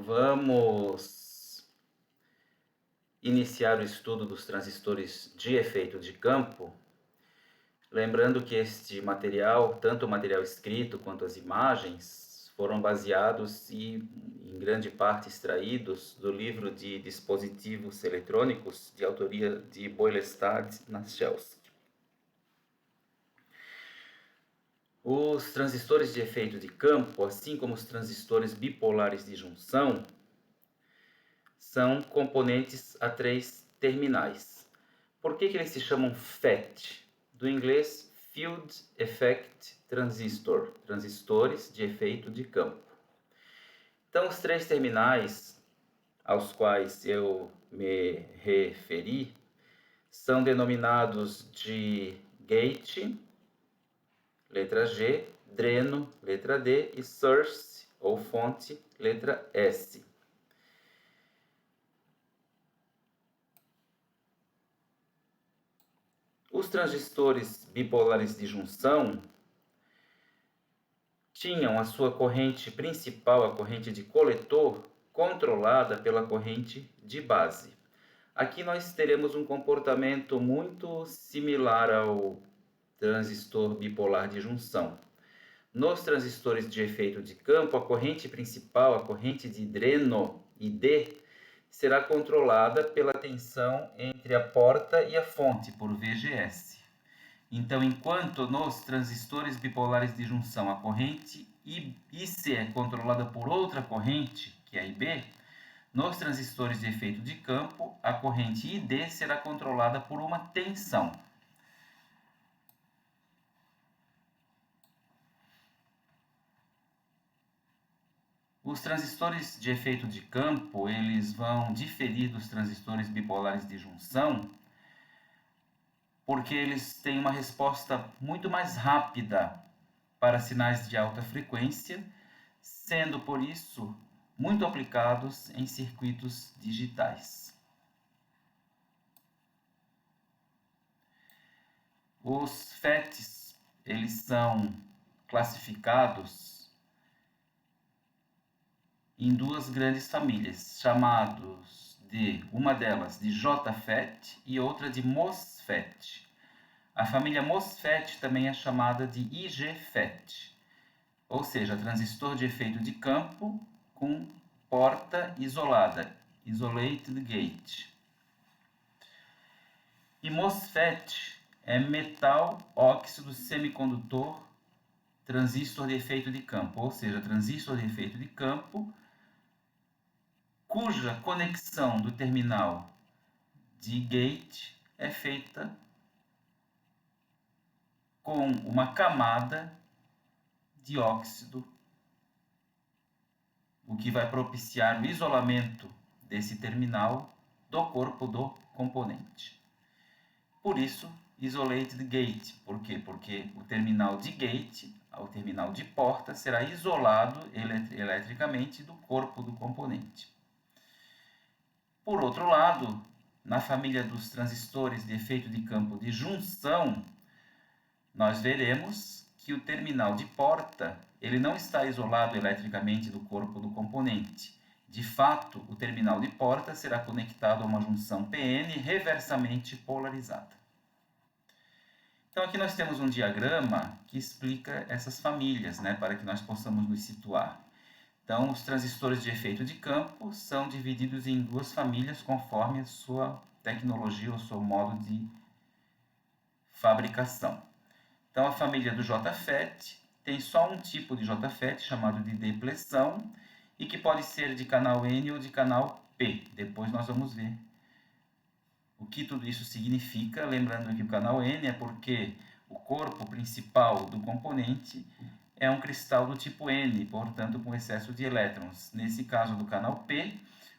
Vamos iniciar o estudo dos transistores de efeito de campo, lembrando que este material, tanto o material escrito quanto as imagens, foram baseados e, em grande parte, extraídos do livro de dispositivos eletrônicos de autoria de Boylestad Naschelski. Os transistores de efeito de campo, assim como os transistores bipolares de junção, são componentes a 3 terminais. Por que eles se chamam FET? Do inglês Field Effect Transistor, transistores de efeito de campo. Então, os 3 terminais aos quais eu me referi são denominados de gate, letra G, dreno, letra D, e source, ou fonte, letra S. Os transistores bipolares de junção tinham a sua corrente principal, a corrente de coletor, controlada pela corrente de base. Aqui nós teremos um comportamento muito similar ao transistor bipolar de junção. Nos transistores de efeito de campo, a corrente principal, a corrente de dreno, ID, será controlada pela tensão entre a porta e a fonte, por VGS. Então, enquanto nos transistores bipolares de junção a corrente IC é controlada por outra corrente, que é IB, nos transistores de efeito de campo, a corrente ID será controlada por uma tensão. Os transistores de efeito de campo, eles vão diferir dos transistores bipolares de junção, porque eles têm uma resposta muito mais rápida para sinais de alta frequência, sendo por isso muito aplicados em circuitos digitais. Os FETs, eles são classificados em 2 grandes famílias, chamados de uma delas de JFET e outra de MOSFET. A família MOSFET também é chamada de IGFET, ou seja, transistor de efeito de campo com porta isolada, isolated gate. E MOSFET é metal óxido semicondutor transistor de efeito de campo, ou seja, transistor de efeito de campo cuja conexão do terminal de gate é feita com uma camada de óxido, o que vai propiciar o isolamento desse terminal do corpo do componente. Por isso, isolated gate. Por quê? Porque o terminal de gate, o terminal de porta, será isolado eletricamente do corpo do componente. Por outro lado, na família dos transistores de efeito de campo de junção, nós veremos que o terminal de porta ele não está isolado eletricamente do corpo do componente. De fato, o terminal de porta será conectado a uma junção PN reversamente polarizada. Então, aqui nós temos um diagrama que explica essas famílias, para que nós possamos nos situar. Então, os transistores de efeito de campo são divididos em 2 famílias conforme a sua tecnologia ou seu modo de fabricação. Então, a família do JFET tem só um tipo de JFET chamado de depleção e que pode ser de canal N ou de canal P. Depois nós vamos ver o que tudo isso significa, lembrando que o canal N é porque o corpo principal do componente é um cristal do tipo N, portanto com excesso de elétrons. Nesse caso do canal P,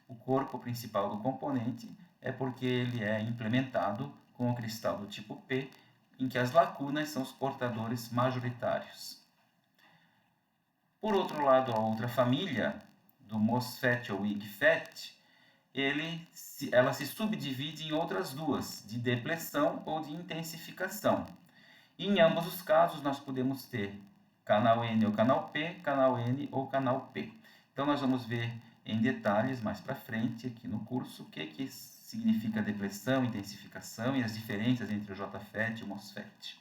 o corpo principal do componente é porque ele é implementado com o cristal do tipo P, em que as lacunas são os portadores majoritários. Por outro lado, a outra família, do MOSFET ou IGFET, ela se subdivide em outras 2, de depleção ou de intensificação. E em ambos os casos, nós podemos ter canal N ou canal P, canal N ou canal P. Então, nós vamos ver em detalhes mais para frente aqui no curso o que significa depressão, intensificação e as diferenças entre o JFET e o MOSFET.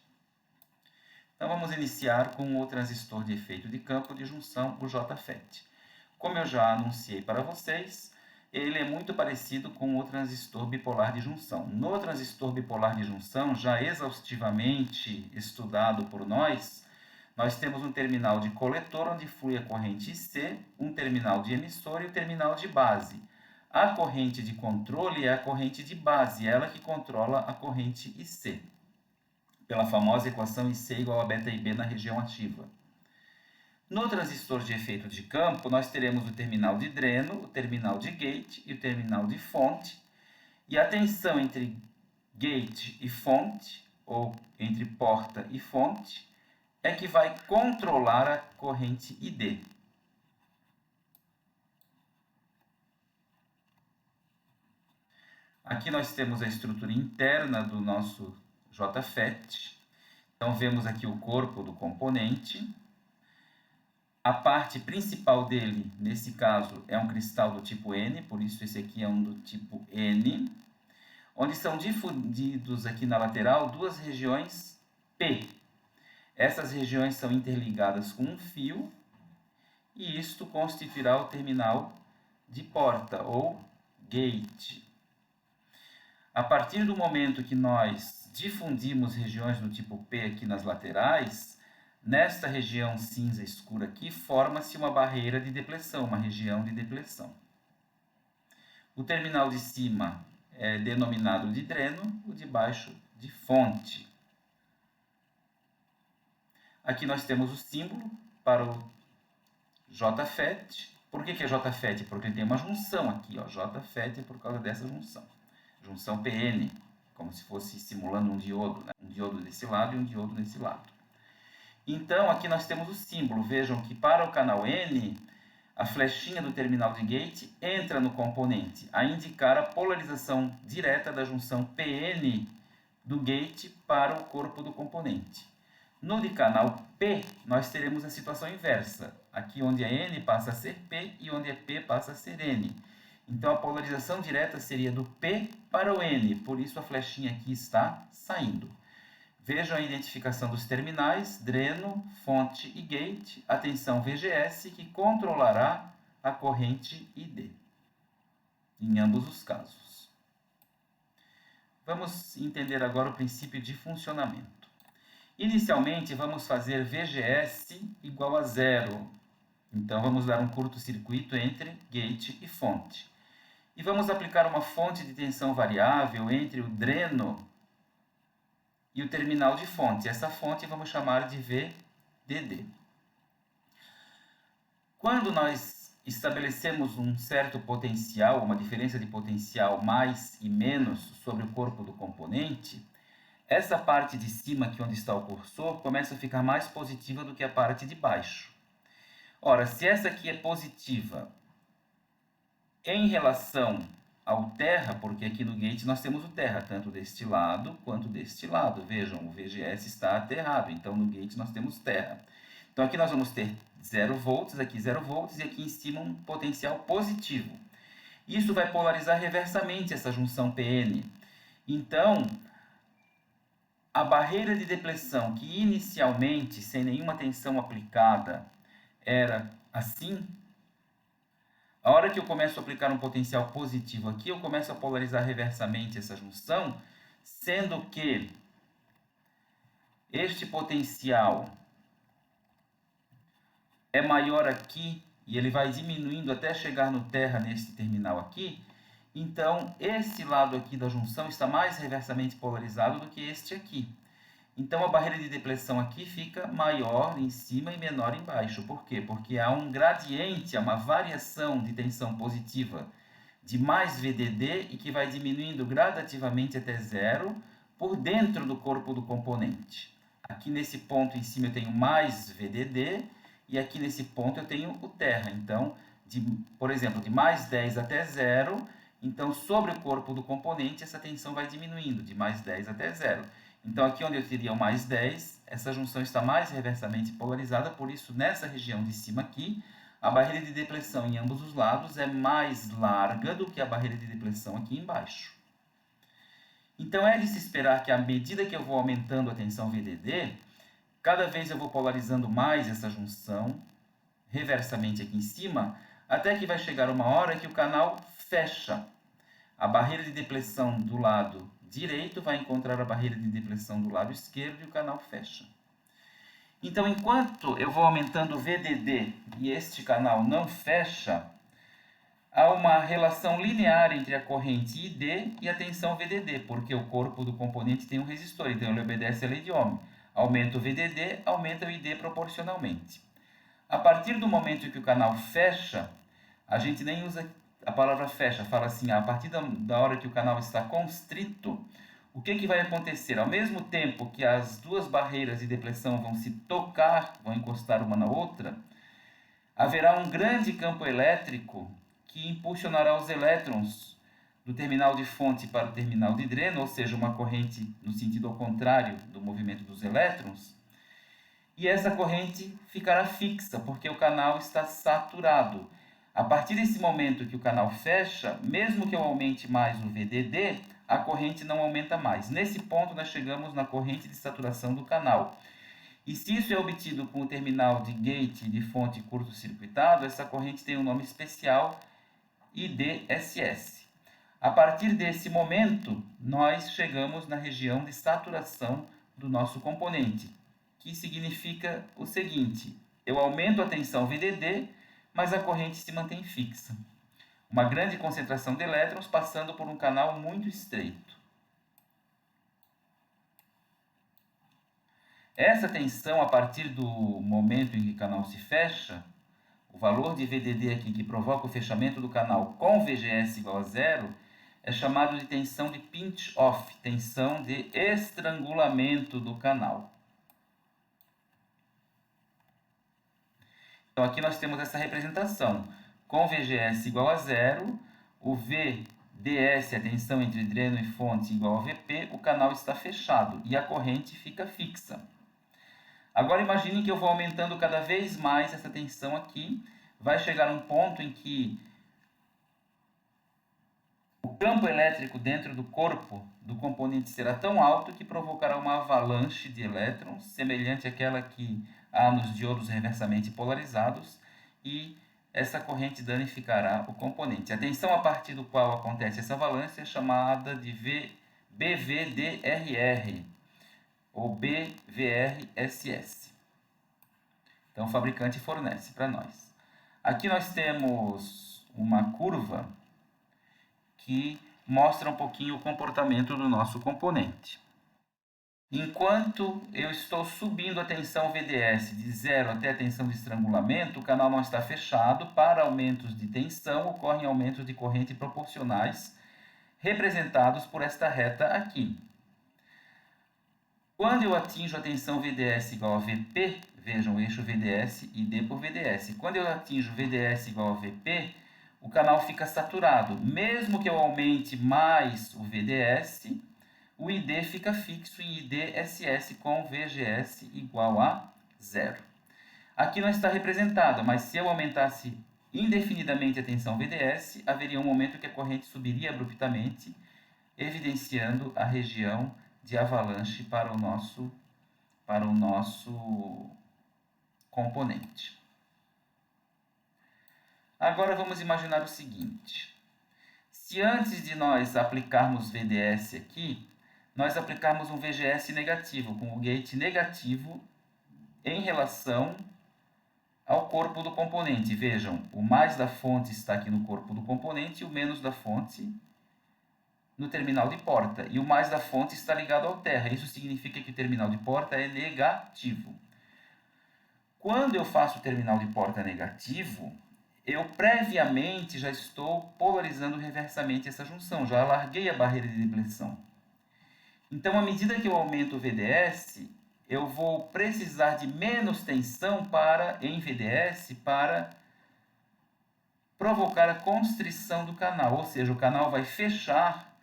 Então vamos iniciar com o transistor de efeito de campo de junção, o JFET. Como eu já anunciei para vocês, ele é muito parecido com o transistor bipolar de junção. No transistor bipolar de junção, já exaustivamente estudado por nós temos um terminal de coletor onde flui a corrente IC, um terminal de emissor e o terminal de base. A corrente de controle é a corrente de base, ela que controla a corrente IC, pela famosa equação IC igual a beta IB na região ativa. No transistor de efeito de campo, nós teremos o terminal de dreno, o terminal de gate e o terminal de fonte. E a tensão entre gate e fonte, ou entre porta e fonte, é que vai controlar a corrente ID. Aqui nós temos a estrutura interna do nosso JFET. Então, vemos aqui o corpo do componente. A parte principal dele, nesse caso, é um cristal do tipo N, por isso esse aqui é um do tipo N, onde são difundidos aqui na lateral duas regiões P. Essas regiões são interligadas com um fio e isto constituirá o terminal de porta ou gate. A partir do momento que nós difundimos regiões do tipo P aqui nas laterais, nesta região cinza escura aqui, forma-se uma barreira de depleção, uma região de depleção. O terminal de cima é denominado de dreno, o de baixo de fonte. Aqui nós temos o símbolo para o JFET. Por que é JFET? Porque ele tem uma junção aqui, ó. JFET é por causa dessa junção. Junção PN, como se fosse simulando um diodo, né? Um diodo desse lado e um diodo desse lado. Então, aqui nós temos o símbolo. Vejam que para o canal N, a flechinha do terminal de gate entra no componente, a indicar a polarização direta da junção PN do gate para o corpo do componente. No de canal P, nós teremos a situação inversa. Aqui onde é N passa a ser P e onde é P passa a ser N. Então, a polarização direta seria do P para o N, por isso a flechinha aqui está saindo. Vejam a identificação dos terminais, dreno, fonte e gate, a tensão VGS, que controlará a corrente ID, em ambos os casos. Vamos entender agora o princípio de funcionamento. Inicialmente, vamos fazer VGS igual a 0. Então, vamos dar um curto-circuito entre gate e fonte. E vamos aplicar uma fonte de tensão variável entre o dreno e o terminal de fonte. Essa fonte vamos chamar de VDD. Quando nós estabelecemos um certo potencial, uma diferença de potencial mais e menos sobre o corpo do componente, essa parte de cima, aqui onde está o cursor, começa a ficar mais positiva do que a parte de baixo. Ora, se essa aqui é positiva em relação ao terra, porque aqui no gate nós temos o terra, tanto deste lado quanto deste lado. Vejam, o VGS está aterrado, então no gate nós temos terra. Então aqui nós vamos ter 0 volts, aqui 0 volts e aqui em cima um potencial positivo. Isso vai polarizar reversamente essa junção PN. Então, a barreira de depleção, que inicialmente, sem nenhuma tensão aplicada, era assim, a hora que eu começo a aplicar um potencial positivo aqui, eu começo a polarizar reversamente essa junção, sendo que este potencial é maior aqui, e ele vai diminuindo até chegar no terra nesse terminal aqui. Então, esse lado aqui da junção está mais reversamente polarizado do que este aqui. Então, a barreira de depleção aqui fica maior em cima e menor embaixo. Por quê? Porque há um gradiente, há uma variação de tensão positiva de mais VDD e que vai diminuindo gradativamente até 0 por dentro do corpo do componente. Aqui nesse ponto em cima eu tenho mais VDD e aqui nesse ponto eu tenho o terra. Então, por exemplo, de mais 10 até 0... Então, sobre o corpo do componente, essa tensão vai diminuindo, de mais 10 até 0. Então, aqui onde eu teria o mais 10, essa junção está mais reversamente polarizada, por isso, nessa região de cima aqui, a barreira de depressão em ambos os lados é mais larga do que a barreira de depressão aqui embaixo. Então, é de se esperar que, à medida que eu vou aumentando a tensão VDD, cada vez eu vou polarizando mais essa junção, reversamente aqui em cima, até que vai chegar uma hora que o canal fecha. A barreira de depressão do lado direito vai encontrar a barreira de depressão do lado esquerdo e o canal fecha. Então, enquanto eu vou aumentando o VDD e este canal não fecha, há uma relação linear entre a corrente ID e a tensão VDD, porque o corpo do componente tem um resistor, então ele obedece à lei de Ohm. Aumenta o VDD, aumenta o ID proporcionalmente. A partir do momento em que o canal fecha, a gente nem usa a palavra fecha, fala assim, a partir da hora que o canal está constrito, o que vai acontecer? Ao mesmo tempo que as duas barreiras de depressão vão se tocar, vão encostar uma na outra, haverá um grande campo elétrico que impulsionará os elétrons do terminal de fonte para o terminal de dreno, ou seja, uma corrente no sentido ao contrário do movimento dos elétrons, e essa corrente ficará fixa, porque o canal está saturado. A partir desse momento que o canal fecha, mesmo que eu aumente mais o VDD, a corrente não aumenta mais. Nesse ponto, nós chegamos na corrente de saturação do canal. E se isso é obtido com o terminal de gate de fonte curto-circuitado, essa corrente tem um nome especial, IDSS. A partir desse momento, nós chegamos na região de saturação do nosso componente, que significa o seguinte: eu aumento a tensão VDD, mas a corrente se mantém fixa. Uma grande concentração de elétrons passando por um canal muito estreito. Essa tensão, a partir do momento em que o canal se fecha, o valor de VDD aqui que provoca o fechamento do canal com VGS igual a zero, é chamado de tensão de pinch-off, tensão de estrangulamento do canal. Então, aqui nós temos essa representação. Com VGS igual a zero, o VDS, a tensão entre dreno e fonte, igual a VP, o canal está fechado e a corrente fica fixa. Agora, imagine que eu vou aumentando cada vez mais essa tensão aqui. Vai chegar um ponto em que o campo elétrico dentro do corpo do componente será tão alto que provocará uma avalanche de elétrons, semelhante àquela que há nos diodos reversamente polarizados, e essa corrente danificará o componente. A tensão a partir do qual acontece essa avalanche é chamada de BVDRR, ou BVRSS. Então, o fabricante fornece para nós. Aqui nós temos uma curva que mostra um pouquinho o comportamento do nosso componente. Enquanto eu estou subindo a tensão VDS de 0 até a tensão de estrangulamento, o canal não está fechado. Para aumentos de tensão, ocorrem aumentos de corrente proporcionais, representados por esta reta aqui. Quando eu atinjo a tensão VDS igual a VP, vejam o eixo VDS e D por VDS. Quando eu atinjo VDS igual a VP, o canal fica saturado. Mesmo que eu aumente mais o VDS, o ID fica fixo em IDSS com VGS igual a zero. Aqui não está representado, mas se eu aumentasse indefinidamente a tensão VDS, haveria um momento que a corrente subiria abruptamente, evidenciando a região de avalanche para o nosso componente. Agora vamos imaginar o seguinte: se antes de nós aplicarmos VDS aqui, nós aplicarmos um VGS negativo, com o gate negativo em relação ao corpo do componente. Vejam, o mais da fonte está aqui no corpo do componente e o menos da fonte no terminal de porta. E o mais da fonte está ligado ao terra. Isso significa que o terminal de porta é negativo. Quando eu faço o terminal de porta negativo, eu previamente já estou polarizando reversamente essa junção, já larguei a barreira de depressão. Então, à medida que eu aumento o VDS, eu vou precisar de menos tensão em VDS para provocar a constrição do canal, ou seja, o canal vai fechar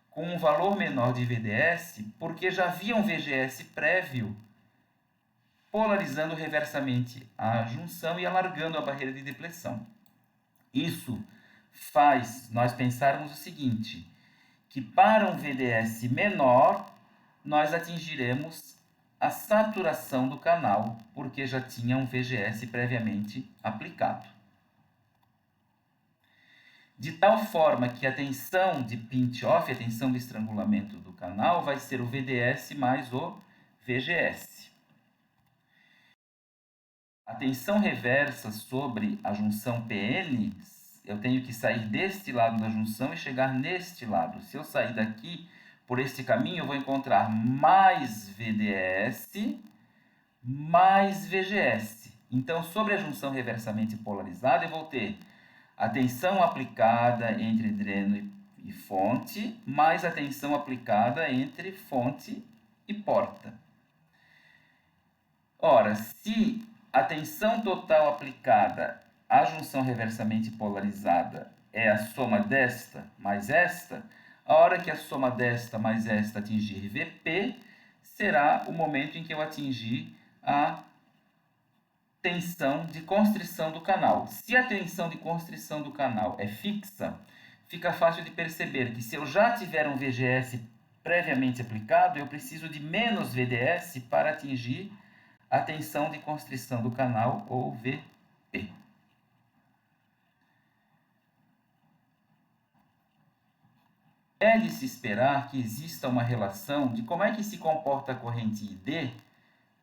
com um valor menor de VDS, porque já havia um VGS prévio polarizando reversamente a junção e alargando a barreira de depressão. Isso faz nós pensarmos o seguinte, que para um VDS menor, nós atingiremos a saturação do canal, porque já tinha um VGS previamente aplicado. De tal forma que a tensão de pinch-off, a tensão de estrangulamento do canal, vai ser o VDS mais o VGS. A tensão reversa sobre a junção PN, eu tenho que sair deste lado da junção e chegar neste lado. Se eu sair daqui por este caminho, eu vou encontrar mais VDS mais VGS. Então, sobre a junção reversamente polarizada, eu vou ter a tensão aplicada entre dreno e fonte, mais a tensão aplicada entre fonte e porta. Ora, se a tensão total aplicada à junção reversamente polarizada é a soma desta mais esta, a hora que a soma desta mais esta atingir VP, será o momento em que eu atingir a tensão de constrição do canal. Se a tensão de constrição do canal é fixa, fica fácil de perceber que se eu já tiver um VGS previamente aplicado, eu preciso de menos VDS para atingir a tensão de constrição do canal, ou VP. É de se esperar que exista uma relação de como é que se comporta a corrente ID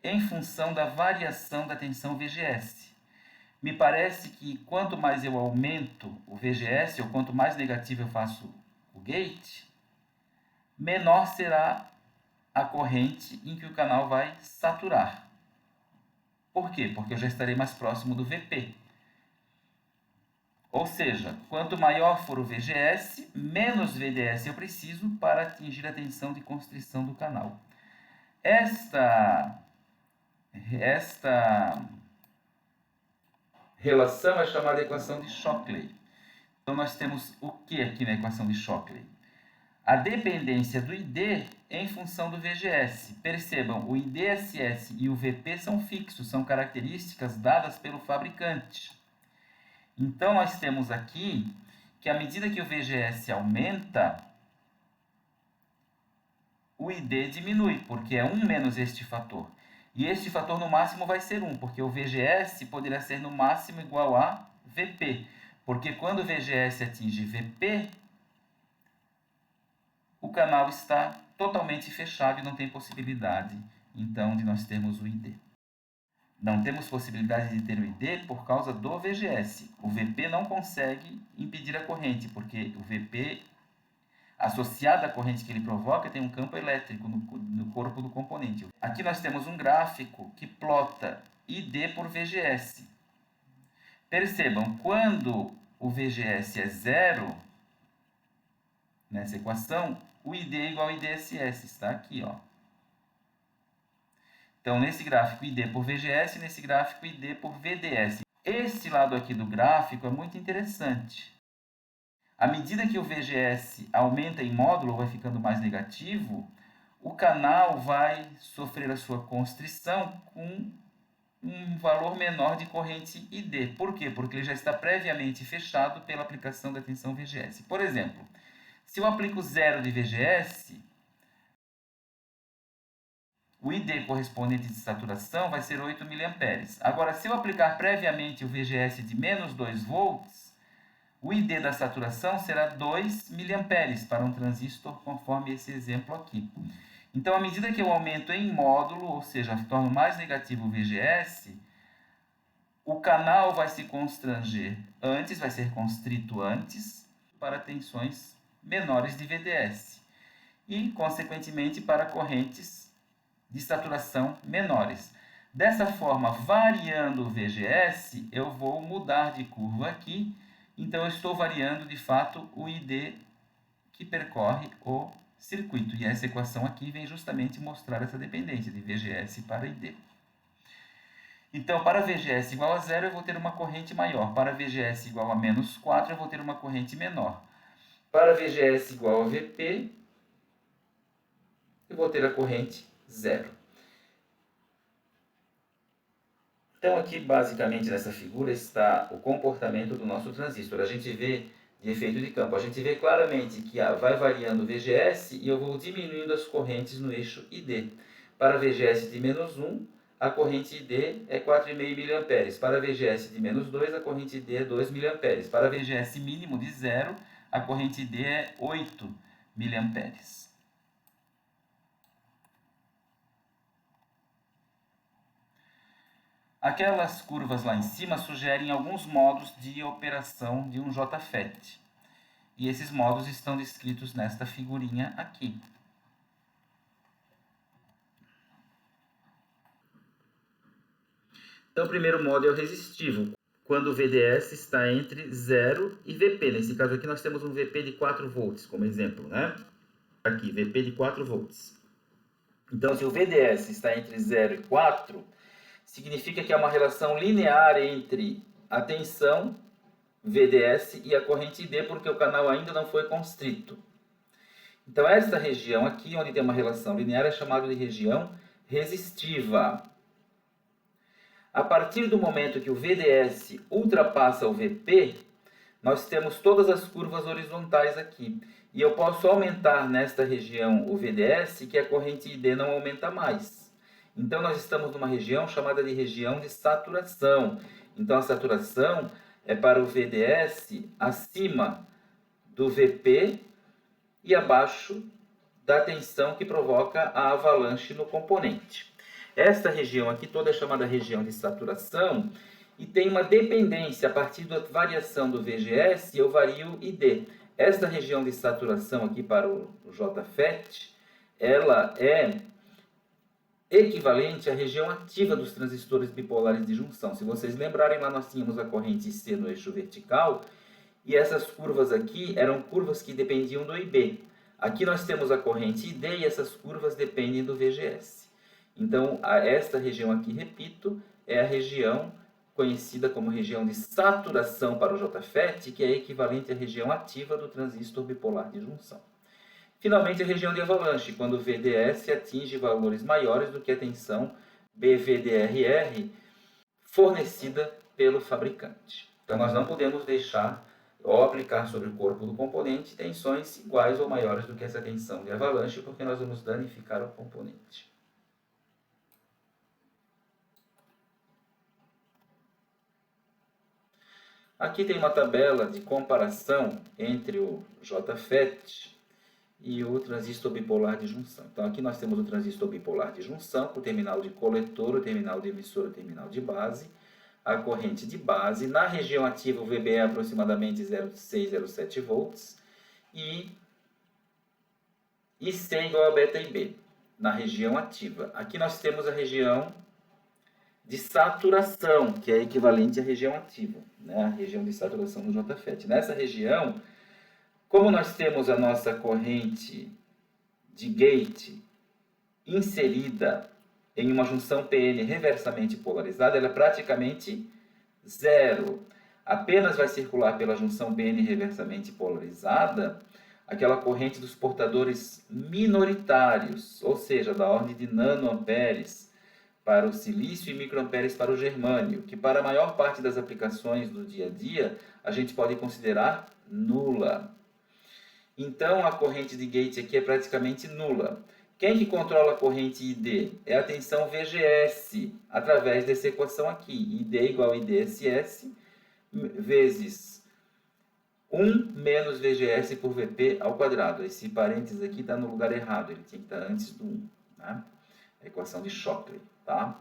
em função da variação da tensão VGS. Me parece que quanto mais eu aumento o VGS, ou quanto mais negativo eu faço o gate, menor será a corrente em que o canal vai saturar. Por quê? Porque eu já estarei mais próximo do VP. Ou seja, quanto maior for o VGS, menos VDS eu preciso para atingir a tensão de constrição do canal. Esta relação é chamada equação de Shockley. Então, nós temos o que aqui na equação de Shockley? A dependência do ID em função do VGS. Percebam, o IDSS e o VP são fixos, são características dadas pelo fabricante. Então, nós temos aqui que à medida que o VGS aumenta, o ID diminui, porque é 1 menos este fator. E este fator no máximo vai ser 1, porque o VGS poderá ser no máximo igual a VP. Porque quando o VGS atinge VP, o canal está totalmente fechado e não tem possibilidade, então, de nós termos o ID. Não temos possibilidade de ter o ID por causa do VGS. O VP não consegue impedir a corrente, porque o VP, associado à corrente que ele provoca, tem um campo elétrico no corpo do componente. Aqui nós temos um gráfico que plota ID por VGS. Percebam, quando o VGS é zero, nessa equação, o ID é igual ao IDSS, está aqui, ó. Então, nesse gráfico, ID por VGS, nesse gráfico, ID por VDS. Esse lado aqui do gráfico é muito interessante. À medida que o VGS aumenta em módulo, vai ficando mais negativo, o canal vai sofrer a sua constrição com um valor menor de corrente ID. Por quê? Porque ele já está previamente fechado pela aplicação da tensão VGS. Por exemplo, se eu aplico 0 de VGS, o ID correspondente de saturação vai ser 8 mA. Agora, se eu aplicar previamente o VGS de menos 2 volts, o ID da saturação será 2 mA para um transistor conforme esse exemplo aqui. Então, à medida que eu aumento em módulo, ou seja, torno mais negativo o VGS, o canal vai se constranger antes, vai ser constrito antes, para tensões menores de VDS. E, consequentemente, para correntes de saturação menores. Dessa forma, variando o VGS, eu vou mudar de curva aqui. Então, eu estou variando, de fato, o ID que percorre o circuito. E essa equação aqui vem justamente mostrar essa dependência de VGS para ID. Então, para VGS igual a 0, eu vou ter uma corrente maior. Para VGS igual a menos 4, eu vou ter uma corrente menor. Para VGS igual a VP, eu vou ter a corrente 0. Então aqui basicamente nessa figura está o comportamento do nosso transistor. A gente vê de efeito de campo, a gente vê claramente que vai variando o VGS e eu vou diminuindo as correntes no eixo ID. Para VGS de menos 1, a corrente ID é 4,5 mA. Para VGS de menos 2, a corrente ID é 2 mA. Para VGS mínimo de 0, a corrente ID é 8 mA. Aquelas curvas lá em cima sugerem alguns modos de operação de um JFET. E esses modos estão descritos nesta figurinha aqui. Então, o primeiro modo é o resistivo, quando o VDS está entre 0 e VP. Nesse caso aqui, nós temos um VP de 4 volts, como exemplo, né? Aqui, VP de 4 volts. Então, se o VDS está entre 0 e 4, significa que há uma relação linear entre a tensão VDS e a corrente ID, porque o canal ainda não foi constrito. Então, esta região aqui, onde tem uma relação linear, é chamada de região resistiva. A partir do momento que o VDS ultrapassa o VP, nós temos todas as curvas horizontais aqui. E eu posso aumentar nesta região o VDS, que a corrente ID não aumenta mais. Então, nós estamos numa região chamada de região de saturação. Então, a saturação é para o VDS acima do VP e abaixo da tensão que provoca a avalanche no componente. Esta região aqui toda é chamada região de saturação e tem uma dependência. A partir da variação do VGS, eu vario ID. Esta região de saturação aqui para o JFET, ela é equivalente à região ativa dos transistores bipolares de junção. Se vocês lembrarem, lá nós tínhamos a corrente C no eixo vertical e essas curvas aqui eram curvas que dependiam do IB. Aqui nós temos a corrente ID e essas curvas dependem do VGS. Então, esta região aqui, repito, é a região conhecida como região de saturação para o JFET, que é equivalente à região ativa do transistor bipolar de junção. Finalmente, a região de avalanche, quando o VDS atinge valores maiores do que a tensão BVDRR fornecida pelo fabricante. Então, nós não podemos deixar ou aplicar sobre o corpo do componente tensões iguais ou maiores do que essa tensão de avalanche, porque nós vamos danificar o componente. Aqui tem uma tabela de comparação entre o JFET e o transistor bipolar de junção. Então, aqui nós temos o transistor bipolar de junção, o terminal de coletor, o terminal de emissor, o terminal de base, a corrente de base. Na região ativa, o VB é aproximadamente 0,6, 0,7 volts e IC igual a beta IB, na região ativa. Aqui nós temos a região de saturação, que é equivalente à região ativa, né? A região de saturação do JFET. Nessa região, como nós temos a nossa corrente de gate inserida em uma junção PN reversamente polarizada, ela é praticamente zero. Apenas vai circular pela junção PN reversamente polarizada aquela corrente dos portadores minoritários, ou seja, da ordem de nanoamperes, para o silício e microamperes para o germânio, que para a maior parte das aplicações do dia a dia a gente pode considerar nula. Então a corrente de gate aqui é praticamente nula. Quem que controla a corrente ID? É a tensão VGS, através dessa equação aqui, ID igual a IDSS, vezes 1 menos VGS por VP ao quadrado. Esse parênteses aqui está no lugar errado, ele tinha que estar antes do 1, né? A equação de Shockley. Tá?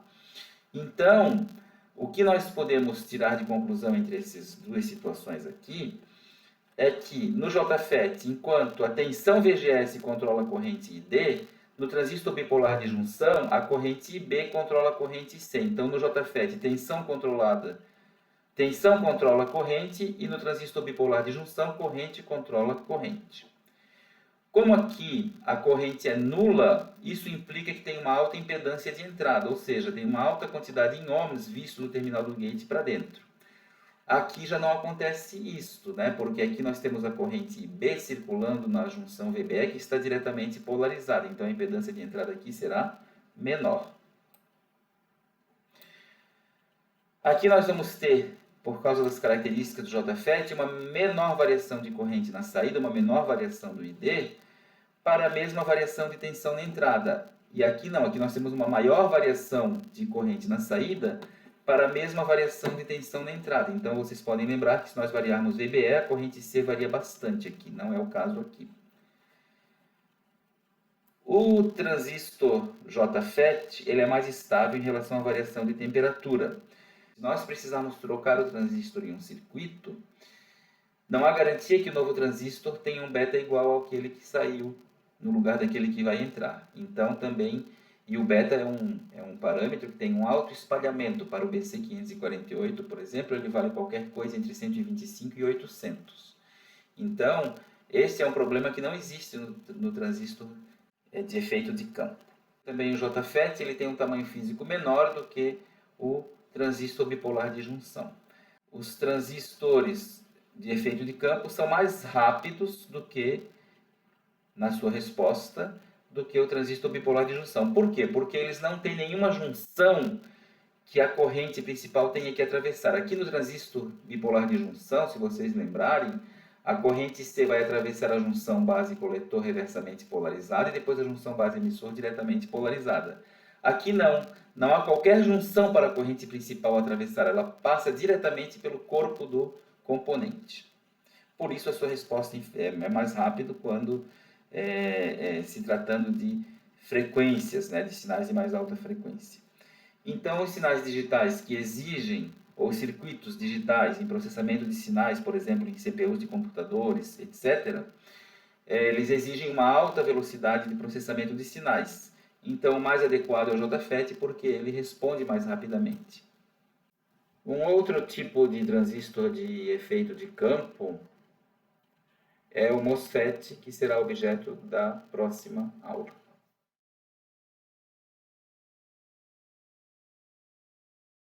Então, o que nós podemos tirar de conclusão entre essas duas situações aqui é que no JFET, enquanto a tensão VGS controla a corrente ID, no transistor bipolar de junção, a corrente IB controla a corrente IC. Então, no JFET, tensão controla a corrente e no transistor bipolar de junção, corrente controla a corrente. Como aqui a corrente é nula, isso implica que tem uma alta impedância de entrada, ou seja, tem uma alta quantidade em ohms visto no terminal do gate para dentro. Aqui já não acontece isso, né? Porque aqui nós temos a corrente IB circulando na junção VBE que está diretamente polarizada, então a impedância de entrada aqui será menor. Aqui nós vamos ter, por causa das características do JFET, uma menor variação de corrente na saída, uma menor variação do ID, para a mesma variação de tensão na entrada. E aqui não, aqui nós temos uma maior variação de corrente na saída para a mesma variação de tensão na entrada. Então, vocês podem lembrar que se nós variarmos VBE, a corrente C varia bastante aqui, não é o caso aqui. O transistor JFET ele é mais estável em relação à variação de temperatura. Se nós precisarmos trocar o transistor em um circuito, não há garantia que o novo transistor tenha um beta igual àquele que saiu no lugar daquele que vai entrar. Então, também, e o beta é um parâmetro que tem um alto espalhamento. Para o BC548, por exemplo, ele vale qualquer coisa entre 125 e 800. Então, esse é um problema que não existe no transistor de efeito de campo. Também o JFET ele tem um tamanho físico menor do que o transistor bipolar de junção. Os transistores de efeito de campo são mais rápidos do que, na sua resposta, do que o transistor bipolar de junção. Por quê? Porque eles não têm nenhuma junção que a corrente principal tenha que atravessar. Aqui no transistor bipolar de junção, se vocês lembrarem, a corrente C vai atravessar a junção base-coletor reversamente polarizada e depois a junção base-emissor diretamente polarizada. Aqui não há qualquer junção para a corrente principal atravessar, ela passa diretamente pelo corpo do componente. Por isso a sua resposta é mais rápida quando se tratando de frequências, né, de sinais de mais alta frequência. Então, os sinais digitais que exigem, ou circuitos digitais em processamento de sinais, por exemplo, em CPUs de computadores, etc., eles exigem uma alta velocidade de processamento de sinais. Então, o mais adequado é o JFET porque ele responde mais rapidamente. Um outro tipo de transistor de efeito de campo é o MOSFET, que será objeto da próxima aula.